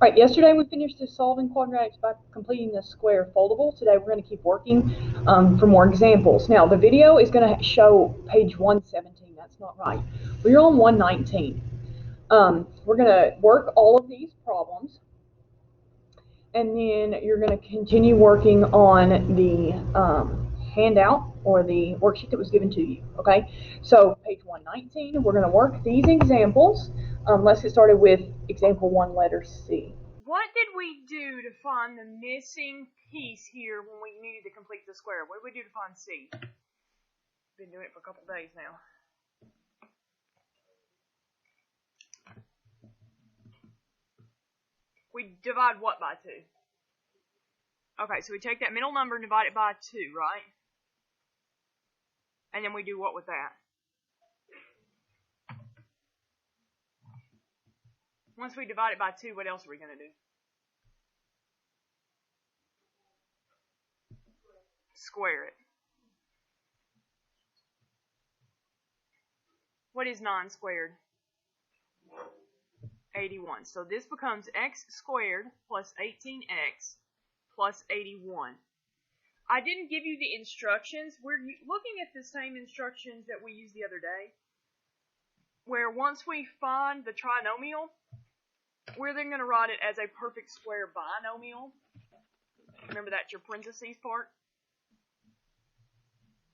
All right, yesterday we finished the solving quadratics by completing the square foldable. Today we're going to keep working for more examples. Now, the video is going to show page 117. That's not right. We're on 119. We're going to work all of these problems, and then you're going to continue working on the handout or the worksheet that was given to you, okay? So page 119, we're going to work these examples. Let's get started with example 1, letter C. What did we do to find the missing piece here when we needed to complete the square? What did we do to find C? Been doing it for a couple days now. We divide what by 2? Okay, so we take that middle number and divide it by 2, right? And then we do what with that? Once we divide it by 2, what else are we going to do? Square it. What is 9 squared? 81. So this becomes x squared plus 18x plus 81. I didn't give you the instructions. We're looking at the same instructions that we used the other day, where once we find the trinomial, we're then going to write it as a perfect square binomial. Remember that's your parentheses part?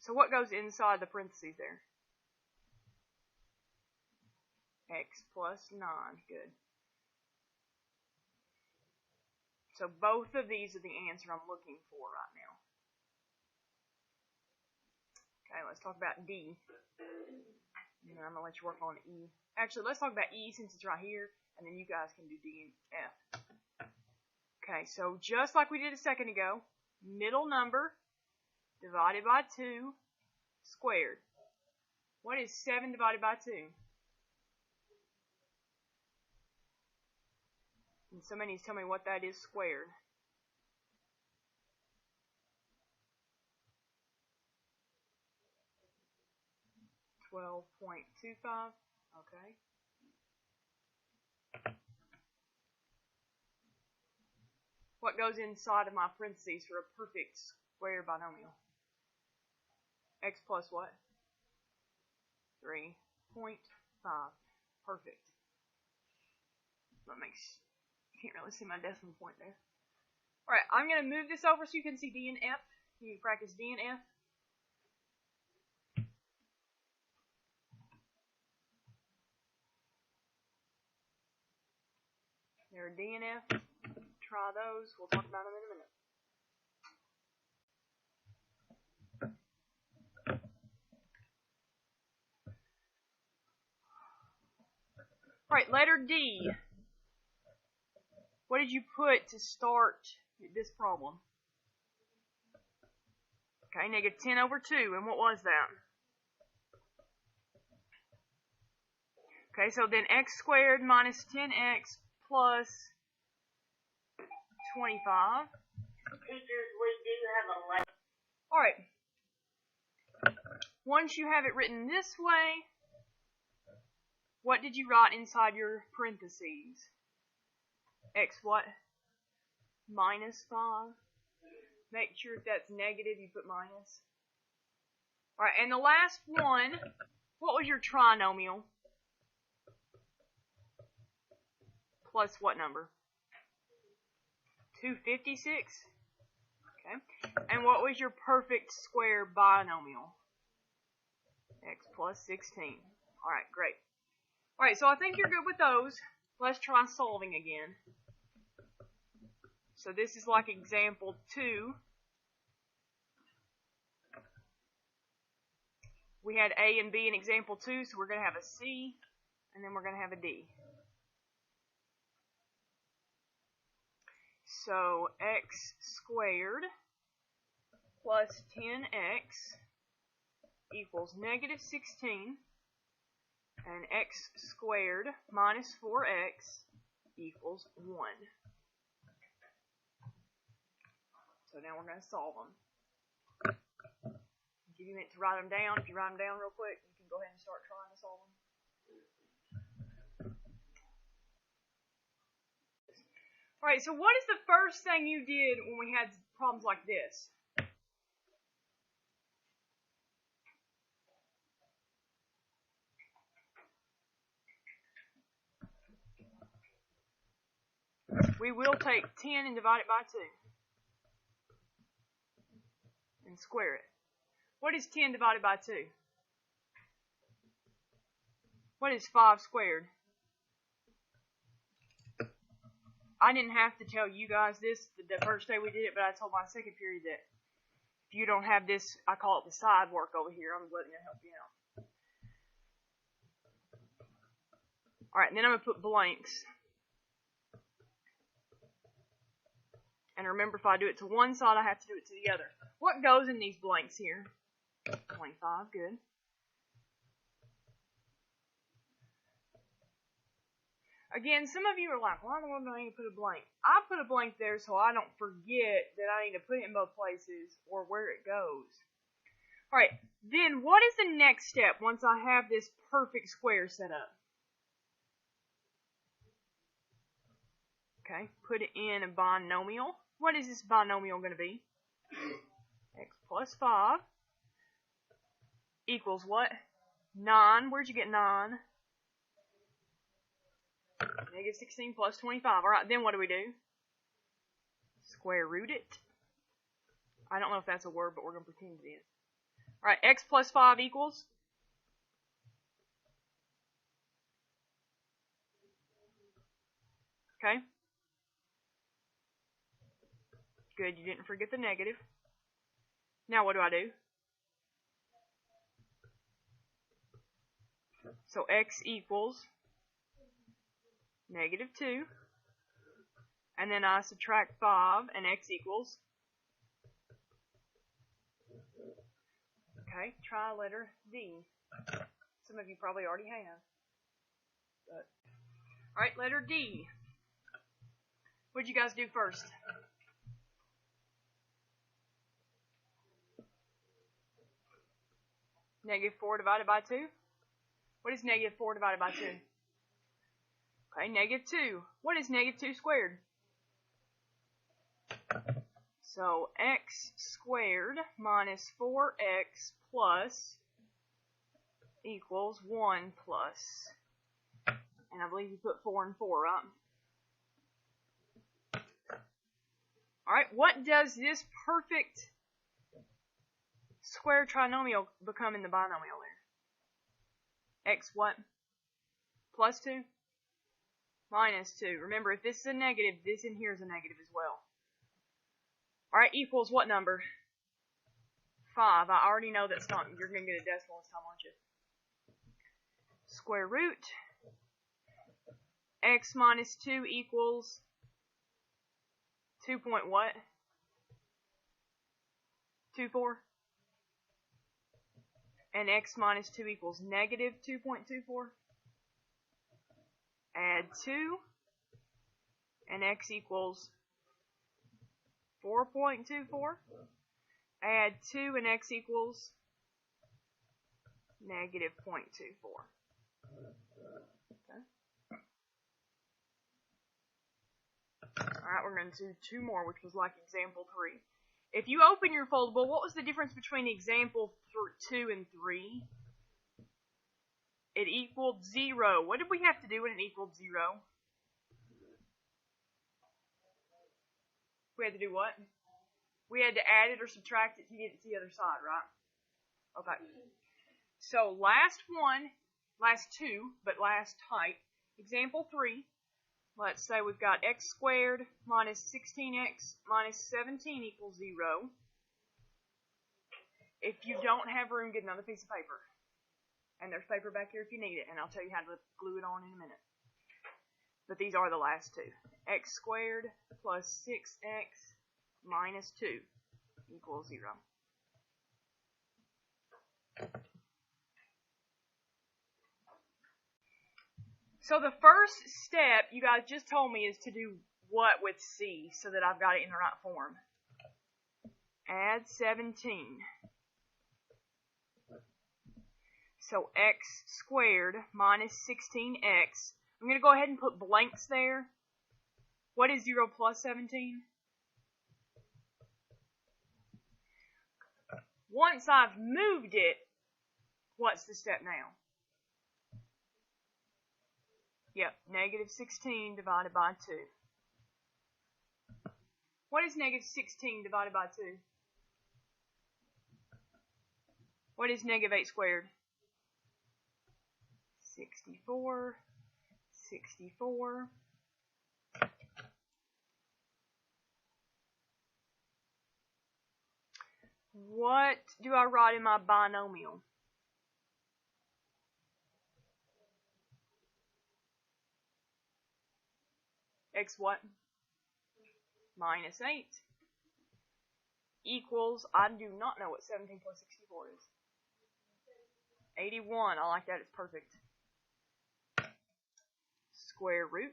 So what goes inside the parentheses there? X plus 9. Good. So both of these are the answer I'm looking for right now. Okay, let's talk about D. And then I'm going to let you work on E. Actually, let's talk about E since it's right here, and then you guys can do D and F. Okay, so just like we did a second ago, middle number divided by 2 squared. What is 7 divided by 2? And somebody needs to tell me what that is squared. $12.25. Okay. What goes inside of my parentheses for a perfect square binomial? X plus what? 3.5. Perfect. That makes, you can't really see my decimal point there. Alright, I'm going to move this over so you can see D and F. You can practice D and F. There are D and F. Try those. We'll talk about them in a minute. Alright, letter D. What did you put to start this problem? Okay, negative 10 over 2. And what was that? Okay, so then x squared minus 10x plus 25. Teachers, we do have a lesson. Alright. Once you have it written this way, what did you write inside your parentheses? X what? Minus 5. Make sure if that's negative, you put minus. Alright, and the last one, what was your trinomial? Plus what number? 256? Okay. And what was your perfect square binomial? X plus 16. Alright, great. Alright, so I think you're good with those. Let's try solving again. So this is like example 2. We had A and B in example 2, so we're going to have a C, and then we're going to have a D. So x squared plus 10x equals negative 16, and x squared minus 4x equals 1. So now we're going to solve them. Give you a minute to write them down. If you write them down real quick, you can go ahead and start trying to solve them. Alright, so what is the first thing you did when we had problems like this? We will take 10 and divide it by 2. And square it. What is 10 divided by 2? What is 5 squared? I didn't have to tell you guys this the first day we did it, but I told my second period that if you don't have this, I call it the side work over here. I'm letting it help you out. Alright, and then I'm going to put blanks. And remember, if I do it to one side, I have to do it to the other. What goes in these blanks here? 25, good. Again, some of you are like, why in the world do I need to put a blank? I put a blank there so I don't forget that I need to put it in both places or where it goes. Alright, then what is the next step once I have this perfect square set up? Okay, put it in a binomial. What is this binomial going to be? X plus 5 equals what? 9. Where'd you get 9? Negative 16 plus 25. Alright, then what do we do? Square root it. I don't know if that's a word, but we're going to pretend it is. Alright, x plus 5 equals? Okay. Good, you didn't forget the negative. Now what do I do? So x equals negative 2. And then I subtract 5, and x equals. Okay, try letter D. Some of you probably already have. Alright, letter D. What'd you guys do first? Negative 4 divided by 2. What is negative 4 divided by 2? Okay, negative 2. What is negative 2 squared? So x squared minus 4x plus equals 1 plus. And I believe you put 4 and 4, right? Alright, what does this perfect square trinomial become in the binomial there? X what? Plus 2? Minus 2. Remember, if this is a negative, this in here is a negative as well. Alright, equals what number? 5. I already know that's not, you're going to get a decimal this time, aren't you? Square root. X minus 2 equals 2 point what? 24. And x minus 2 equals negative 2.24. Add 2. And x equals 4.24. Add 2 and x equals negative 0.24. Okay. Alright, we're going to do 2 more, which was like example 3. If you open your foldable, what was the difference between example 2 and 3? It equaled 0. What did we have to do when it equaled 0? We had to do what? We had to add it or subtract it to get it to the other side, right? Okay. So last two, but last type. Example 3. Let's say we've got x squared minus 16x minus 17 equals 0. If you don't have room, get another piece of paper. And there's paper back here if you need it, and I'll tell you how to glue it on in a minute. But these are the last two. X squared plus 6x minus 2 equals 0. So the first step you guys just told me is to do what with C so that I've got it in the right form? Add 17. So x squared minus 16x. I'm going to go ahead and put blanks there What is 0 plus 17? Once I've moved it, what's the step now? Yep, negative 16 divided by 2. What is negative 16 divided by 2? What is negative 8 squared? 64. 64. What do I write in my binomial? X what? Minus 8 equals, I do not know what 17 plus 64 is. 81. I like that. It's perfect. Square root.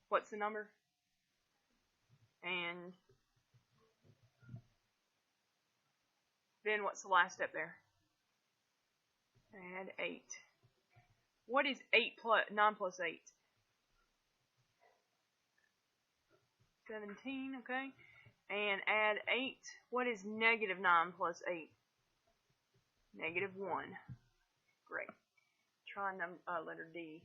What's the number? And then what's the last step there? Add 8. What is 9 plus 8? 17, okay. And add 8. What is negative 9 plus 8? Negative 1. Great. Try letter D.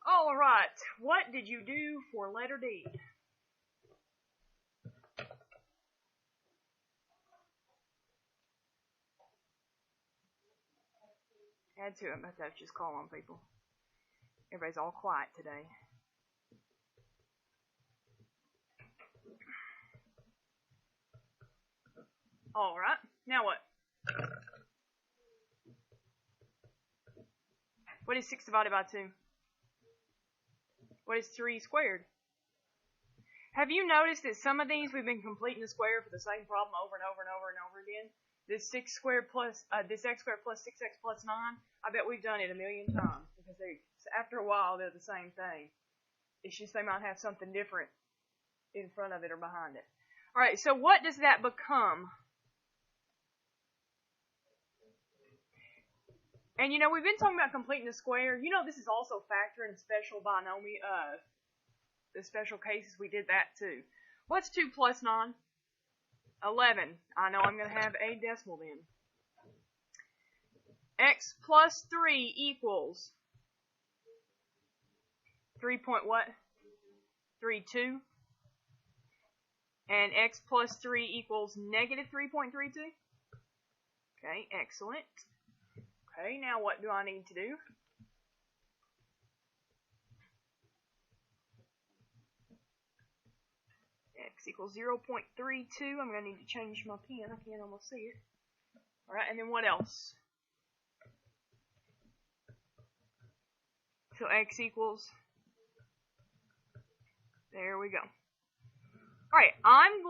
All right. What did you do for letter D? Add to it, but that's just call on people. Everybody's all quiet today. All right. Now what? What is 6 divided by 2? What is 3 squared? Have you noticed that some of these we've been completing the square for the same problem over and over and over and over again? This 6 squared plus this x squared plus 6x plus 9. I bet we've done it a million times because after a while they're the same thing. It's just they might have something different in front of it or behind it. All right. So what does that become? And you know we've been talking about completing the square. You know this is also factoring special binomial. The special cases we did that too. What's 2 plus 9? 11. I know I'm going to have a decimal then. X plus 3 equals 3 point what? 32. And x plus 3 equals negative 3.32. Okay, excellent. Okay, now what do I need to do? X equals 0.32. I'm going to need to change my pen. I can't almost see it. Alright, and then what else? So x equals, there we go. Alright, I'm